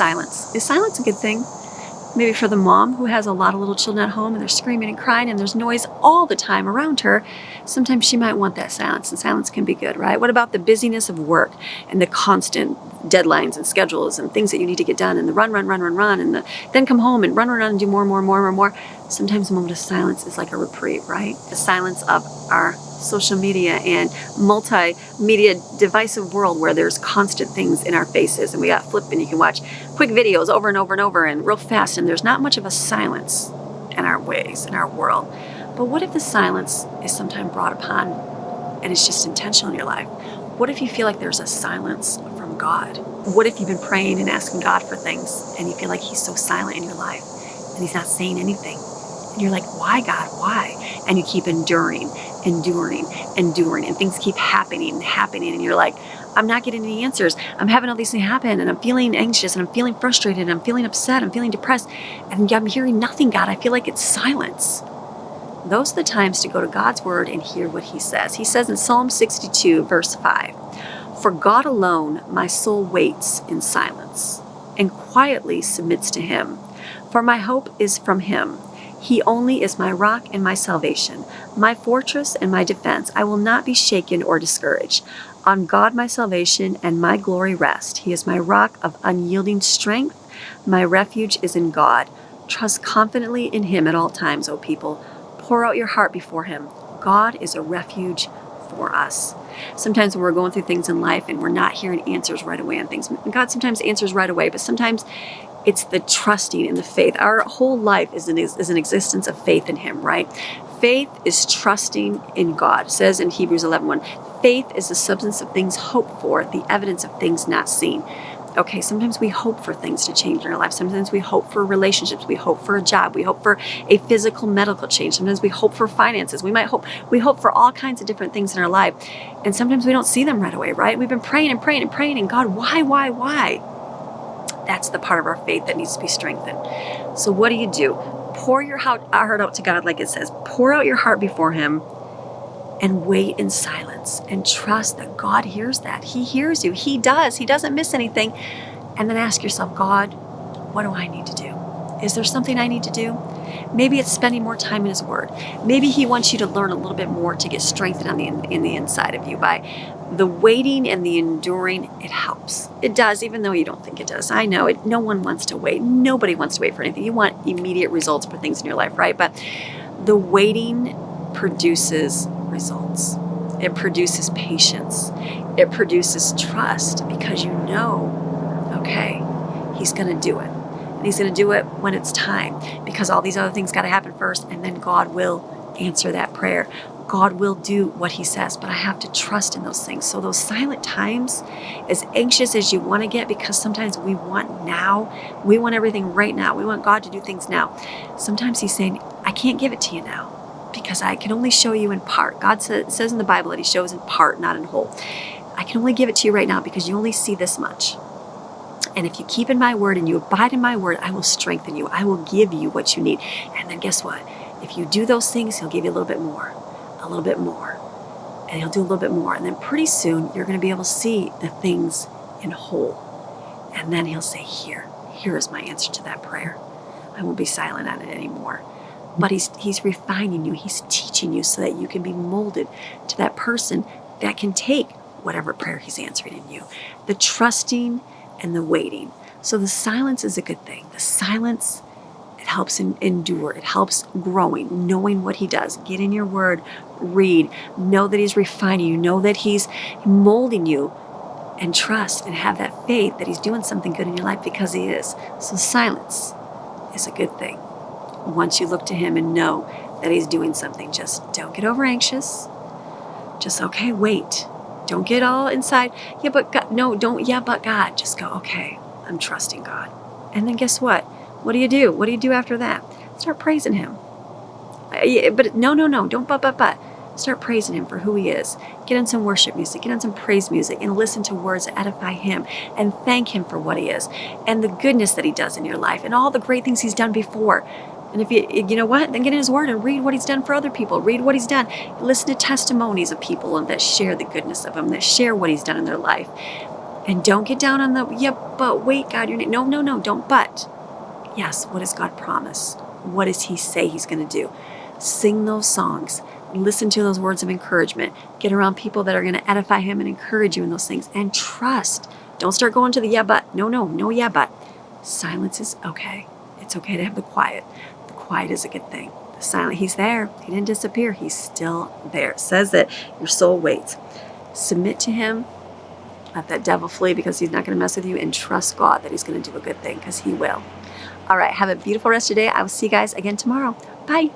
silence. Is silence a good thing? Maybe for the mom who has a lot of little children at home and they're screaming and crying and there's noise all the time around her, sometimes she might want that silence, and silence can be good, right? What about the busyness of work and the constant deadlines and schedules and things that you need to get done and the run, and then come home and run and do more. Sometimes a moment of silence is like a reprieve, right? The silence of our social media and multimedia divisive world where there's constant things in our faces and we got flip and you can watch quick videos over and over and real fast, and there's not much of a silence in our ways, in our world. But what if the silence is sometimes brought upon and it's just intentional in your life? What if you feel like there's a silence from God? What if you've been praying and asking God for things and you feel like he's so silent in your life and he's not saying anything? And you're like, why, God, why? And you keep enduring, and things keep happening, and you're like, I'm not getting any answers. I'm having all these things happen, and I'm feeling anxious, and I'm feeling frustrated, and I'm feeling upset, I'm feeling depressed, and I'm hearing nothing, God. I feel like it's silence. Those are the times to go to God's word and hear what he says. He says in Psalm 62, verse 5, "For God alone my soul waits in silence, and quietly submits to him. For my hope is from him. He only is my rock and my salvation, my fortress and my defense. I will not be shaken or discouraged. On God my salvation and my glory rest. He is my rock of unyielding strength. My refuge is in God. Trust confidently in him at all times, O people. Pour out your heart before him. God is a refuge for us." Sometimes when we're going through things in life and we're not hearing answers right away on things, God sometimes answers right away, but sometimes it's the trusting and the faith. Our whole life is an existence of faith in him, right? Faith is trusting in God. It says in Hebrews 11:1, faith is the substance of things hoped for, the evidence of things not seen. Okay, sometimes we hope for things to change in our life. Sometimes we hope for relationships. We hope for a job. We hope for a physical medical change. Sometimes we hope for finances. We hope for all kinds of different things in our life. And sometimes we don't see them right away, right? We've been praying and God, why? That's the part of our faith that needs to be strengthened. So what do? Pour your heart out to God, like it says. Pour out your heart before him and wait in silence and trust that God hears that. He hears you. He does. He doesn't miss anything. And then ask yourself, God, what do I need to do? Is there something I need to do? Maybe it's spending more time in his word. Maybe he wants you to learn a little bit more to get strengthened in the inside of you by the waiting and the enduring. It helps. It does, even though you don't think it does. I know it. No one wants to wait. Nobody wants to wait for anything. You want immediate results for things in your life, right? But the waiting produces results. It produces patience. It produces trust because you know, okay, he's going to do it. And he's going to do it when it's time because all these other things got to happen first, and then God will answer that prayer. God will do what he says, but I have to trust in those things. So those silent times, as anxious as you want to get, because sometimes we want now, we want everything right now. We want God to do things now. Sometimes he's saying, I can't give it to you now because I can only show you in part. God says in the Bible that he shows in part, not in whole. I can only give it to you right now because you only see this much. And if you keep in my word and you abide in my word, I will strengthen you. I will give you what you need. And then guess what? If you do those things, he'll give you a little bit more, and he'll do a little bit more. And then pretty soon you're going to be able to see the things in whole. And then he'll say, here is my answer to that prayer. I won't be silent on it anymore. But he's refining you. He's teaching you so that you can be molded to that person that can take whatever prayer he's answering in you. The trusting and the waiting. So the silence is a good thing. The silence, it helps endure. It helps growing, knowing what he does. Get in your word, read, know that he's refining you, know that he's molding you, and trust and have that faith that he's doing something good in your life because he is. So silence is a good thing. Once you look to him and know that he's doing something, just don't get over anxious. Just, okay, wait. Don't get all inside. Yeah, but God. No, don't. Yeah, but God. Just go, okay, I'm trusting God. And then guess what? What do you do? What do you do after that? Start praising him. But no. Don't but. Start praising him for who he is. Get on some worship music. Get on some praise music and listen to words that edify him and thank him for what he is and the goodness that he does in your life and all the great things he's done before. And if you know what, then get in his word and read what he's done for other people. Read what he's done. Listen to testimonies of people that share the goodness of him, that share what he's done in their life. And don't get down on the, yeah, but wait, God, no, no, no, don't but. Yes, what does God promise? What does he say he's going to do? Sing those songs. Listen to those words of encouragement. Get around people that are going to edify him and encourage you in those things. And trust. Don't start going to the yeah, but. No, no, no, yeah, but. Silence is okay. It's okay to have the quiet. The quiet is a good thing. The silent, he's there. He didn't disappear. He's still there. It says that your soul waits. Submit to him. Let that devil flee because he's not going to mess with you, and trust God that he's going to do a good thing because he will. All right. Have a beautiful rest of your day. I will see you guys again tomorrow. Bye.